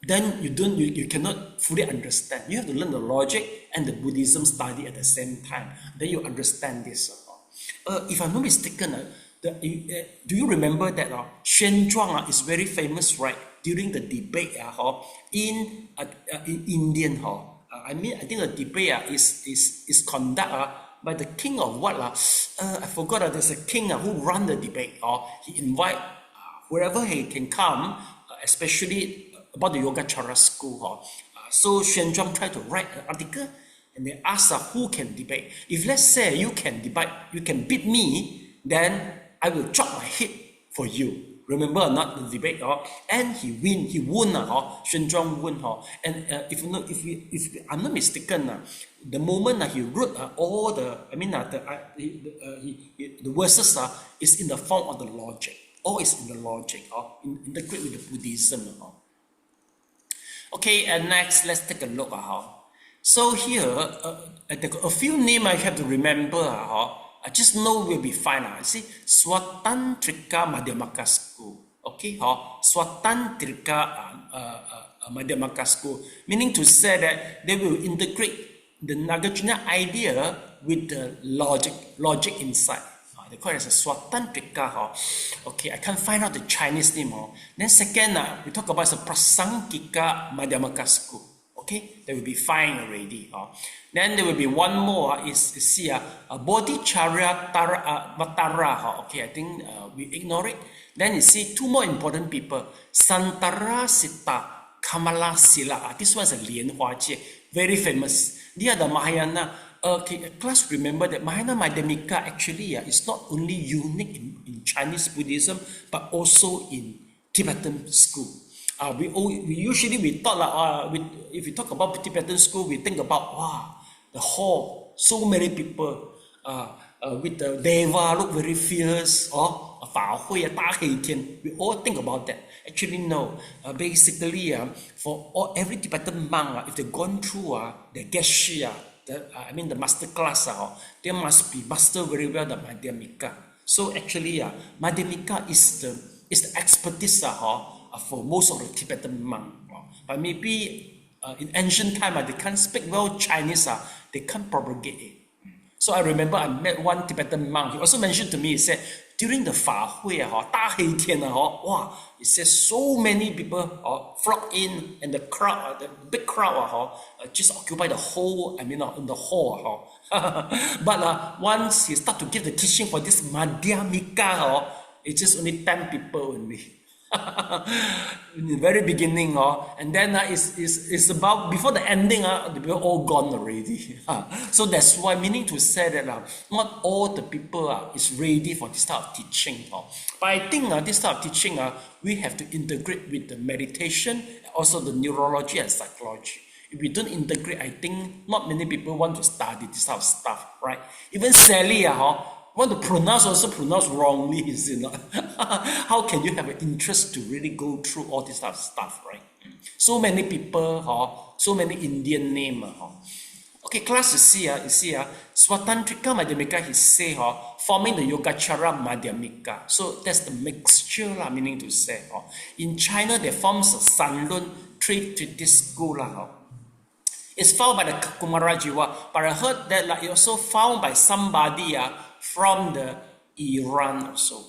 then you cannot fully understand. You have to learn the logic and the Buddhism study at the same time. Then you understand this. If I'm not mistaken, do you remember that Xuan Zhuang is very famous, right? During the debate in Indian. I think the debate is conducted by the king of what? I forgot. There's a king who run the debate. He invite wherever he can come, especially about the Yogacara school. So Xuan Zhuang tried to write an article, and they asked who can debate. If let's say you can debate, you can beat me, then I will chop my head for you. Remember or not the debate? And he won. Xuan Zhuang won. And if I'm not mistaken, the moment he wrote all the verses is in the form of the logic. All is in the logic. Integrate with the Buddhism. Okay, and next let's take a look. So here a few names I have to remember. I just know we'll be fine. See, Swatantrika Madhyamaka School. Okay, Swatantrika Madhyamaka School, meaning to say that they will integrate the Nagarjuna idea with the logic inside. They call it as a Swatantrika. Okay, I can't find out the Chinese name. Then second, we talk about the Prasangika Madhyamaka School. Okay, that will be fine already. Then there will be one more is see Bodhicharya Vatara. Okay, I think we ignore it. Then you see two more important people, Santara Sita Kamala Sila. This one is a Lian Hua Jie, very famous. They are the Mahayana. Okay, class, remember that Mahayana Madhyamika actually is not only unique in Chinese Buddhism, but also in Tibetan school. We usually thought if we talk about Tibetan school, we think about the hall, so many people with the deva look very fierce, or we all think about that. Actually, no. Basically, for every Tibetan monk, if they've gone through the geshe, the master class, they must be master very well the Madhyamika. So actually, Madhyamika is the expertise for most of the Tibetan monks. But maybe in ancient time, they can't speak well Chinese, they can't propagate it. So I remember I met one Tibetan monk. He also mentioned to me, he said, during the Fa Hui, he says so many people flock in, and the crowd, the big crowd, just occupy the whole, in the hall. But once he started to give the teaching for this Madhyamika, it's just only 10 people only. In the very beginning, and then it's about before the ending, they were all gone already. So that's why, meaning to say that not all the people is ready for this type of teaching. But I think this type of teaching we have to integrate with the meditation, also the neurology and psychology. If we don't integrate, I think not many people want to study this type of stuff, right? Even Sally, want to pronounce wrongly, is it not? How can you have an interest to really go through all this type of stuff, right? So many people, so many Indian names. Okay, class, you see, Swatantrika Madhyamika, he say, forming the Yogacara Madhyamika. So that's the mixture, meaning to say. In China, they form a Sanlun trade to this school. It's found by the Kumarajiva, but I heard that it's also found by somebody from the Iran also.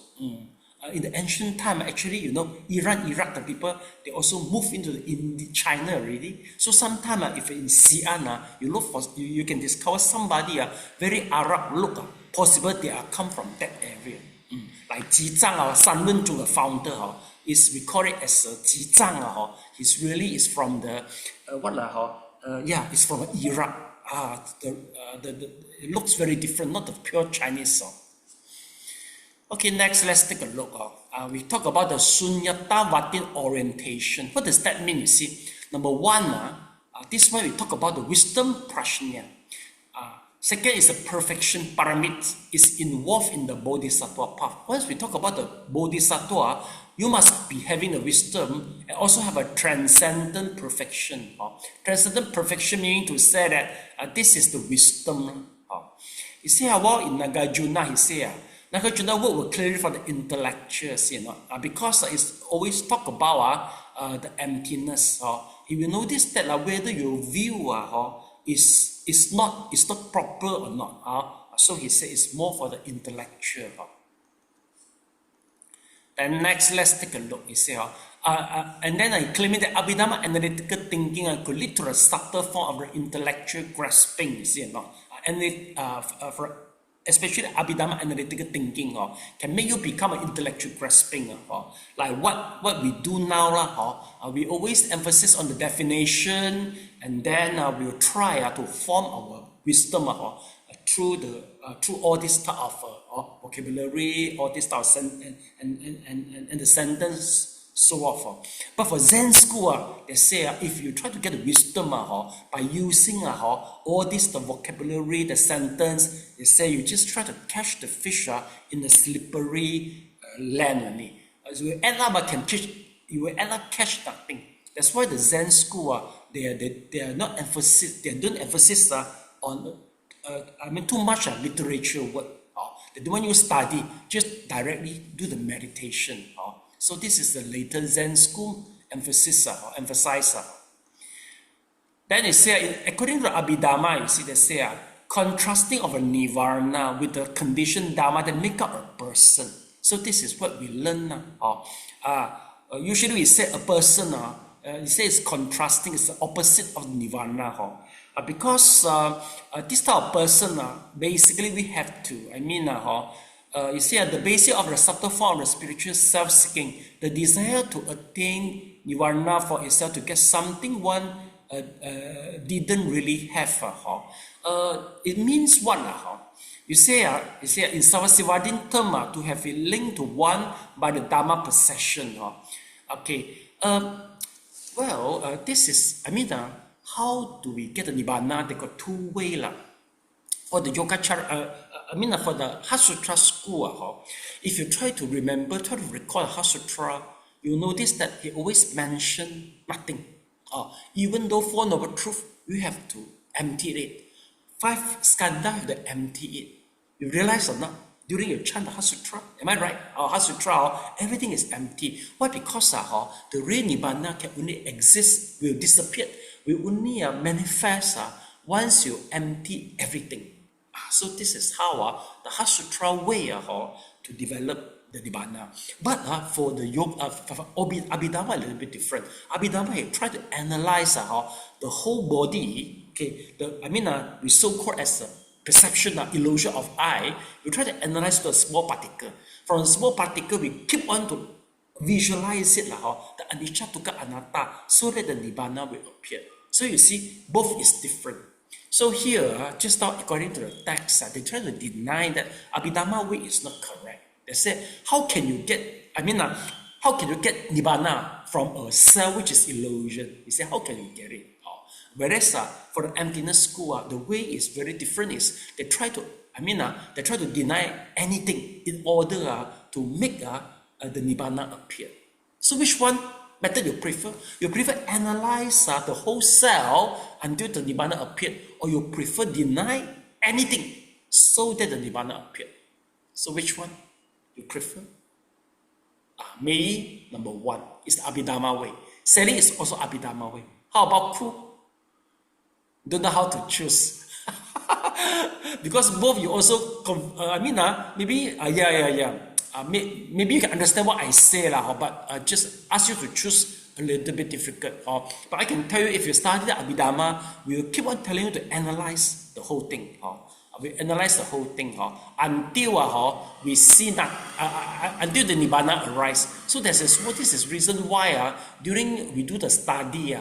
In the ancient time, actually, Iran, Iraq, the people, they also moved into China already. So sometimes, if in Xi'an, you look for, you can discover somebody very Arab look. Possible they are come from that area. Like Jizang, Sanlun Zhu, the founder, is we call it as Jizang. He's really is from the it's from Iraq. It looks very different, not the pure Chinese. Okay, next let's take a look. We talk about the Sunyata orientation. What does that mean? You see, number one, this one we talk about the wisdom prajna. Second is the perfection paramit is involved in the bodhisattva path. Once we talk about the bodhisattva, you must be having the wisdom and also have a transcendent perfection. Transcendent perfection meaning to say that this is the wisdom. You see how in Nagarjuna he say, Nagarjuna word will clearly for the intellectuals, because it's always talk about the emptiness. You will notice that whether your view is not proper or not. So he said it's more for the intellectual. And next, let's take a look. You see, and then I claim that Abhidhamma analytical thinking could lead to a subtle form of the intellectual grasping. You see, and for especially Abhidhamma analytical thinking, can make you become an intellectual grasping. Like what we do now, we always emphasize on the definition, and then we'll try to form our wisdom through all this type of vocabulary, all this type of and the sentence, so on. But for Zen school, they say if you try to get the wisdom by using all this the vocabulary, the sentence, they say you just try to catch the fish in the slippery land only. So you end up you will end up catch nothing. That's why the Zen school they are not emphasis. They don't emphasis on too much literature work. They don't want you to study, just directly do the meditation. So this is the later Zen school emphasis. Then they say, according to Abhidhamma, you see they say contrasting of a nirvana with the conditioned dharma that make up a person. So this is what we learn. Usually we say a person, you say it's contrasting, it's the opposite of nirvana. because this type of person, basically we have to, you see, at the basis of the subtle form of the spiritual self-seeking, the desire to attain nirvana for itself, to get something one didn't really have. It means what? You say in Savasivadin term, to have it linked to one by the Dharma possession. Okay. This is, how do we get the Nibbana? They got two ways. For the Yogacara, for the Heart Sutra school, if you try to remember, try to recall the Heart Sutra, you notice that he always mentioned nothing. Even though Four Noble Truth, you have to empty it. 5 skandha, you have to empty it. You realize or not? During your chant the Heart Sutra, am I right? Heart Sutra, everything is empty. Why? Because the real Nibbana can only exist, will disappear, will only manifest once you empty everything. So this is how the Heart Sutra way to develop the Nibbana. But for the yoga, for Abhidhamma, a little bit different. Abhidhamma, he try to analyze the whole body. Okay, we so-called as a perception, illusion of eye. We try to analyze to a small particle. From a small particle, we keep on to visualize it, the anicca, dukkha, anatta, so that the Nibbana will appear. So you see, both is different. So here, just now, according to the text, they try to deny that Abhidhamma way is not correct. They say, how can you get Nibbana from a cell which is illusion? You say, how can you get it? Whereas for the emptiness school, the way is very different. Is they try to deny anything in order to make the Nibbana appear. So which one method you prefer? You prefer analyze the whole cell until the Nibbana appeared, or you prefer deny anything so that the Nibbana appeared? So which one you prefer? Maybe number 1 is the Abhidhamma way. Sally is also Abhidhamma way. How about Ku? Don't know how to choose. Because both you also, maybe you can understand what I say, but just ask you to choose a little bit difficult. But I can tell you, if you study the Abhidhamma, we will keep on telling you to analyze the whole thing. We analyze the whole thing until we see that until the Nibbana arises. So this is reason why during we do the study,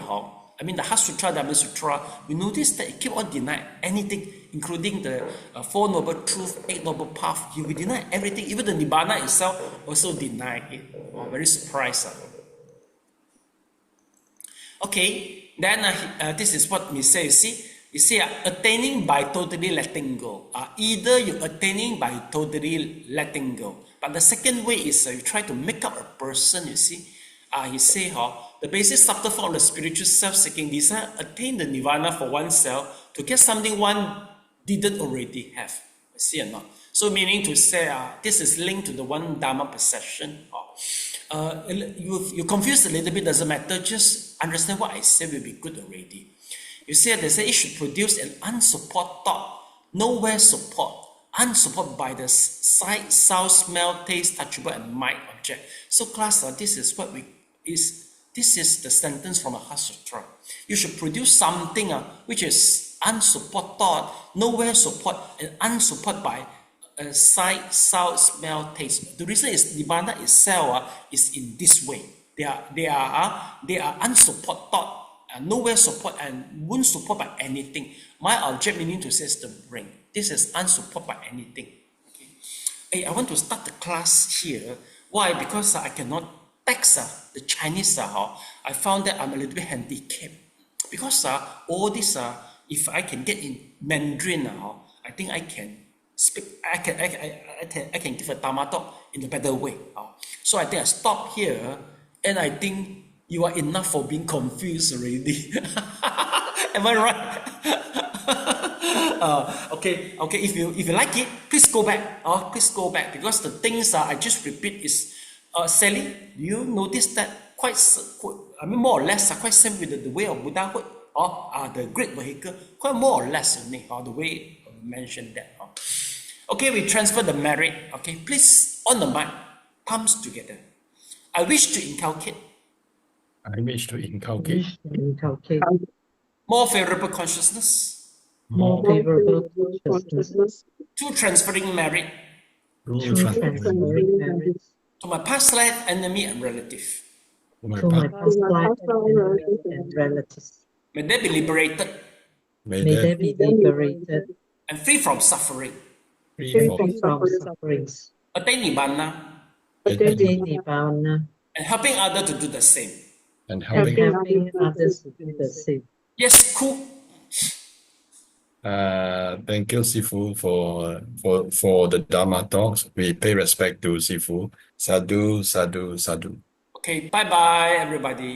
the Heart Sutra, Dhamma Sutra, we notice that it keep on denying anything, including the 4 Noble Truths, 8 Noble Paths. You will deny everything, even the Nibbana itself also deny it. Very surprised. Okay, then this is what we say. You see, attaining by totally letting go. Either you attaining by totally letting go. But the second way is you try to make up a person, you see. He say, the basic subtle form of the spiritual self-seeking desire attain the nirvana for oneself to get something one didn't already have. See or not? So meaning to say, this is linked to the one Dharma possession. You confuse a little bit, doesn't matter. Just understand what I said will be good already. You see, they say it should produce an unsupported thought, nowhere support, unsupported by the sight, sound, smell, taste, touchable, and mind object. So class, this is the sentence from a Heart Sutra. You should produce something which is unsupported thought, nowhere support, and unsupported by sight, sound, smell, taste. The reason is Nibbana itself is in this way. They are unsupported thought, nowhere support, and won't support by anything. My object meaning to say is the brain. This is unsupported by anything. Okay. Hey, I want to start the class here. Why? Because I cannot text the Chinese. I found that I'm a little bit handicapped. Because all this, if I can get in Mandarin, I think I can speak. I can give a Dharma talk in a better way. So I think I stop here, and I think you are enough for being confused already. Am I right? Okay. If you like it, please go back. Please go back, because the things I just repeat is Sally. You notice that more or less quite same with the way of Buddhahood or the great vehicle. Quite more or less the way we mentioned that. Okay, we transfer the merit. Okay, please on the mic, palms together. I wish to inculcate. I wish to inculcate more favorable consciousness, more favorable consciousness, to transferring merit through transferring merits to my past life enemy and relative. to my past life and relatives. May they be liberated May they be liberated and free from suffering, free from sufferings, attain nibbana, attain nibbana, and helping others to do the same. and and helping. helping others to do the same. Yes, cool. Thank you, Sifu, for the Dharma talks. We pay respect to Sifu. Sadhu, sadhu, sadhu. Okay, bye-bye, everybody.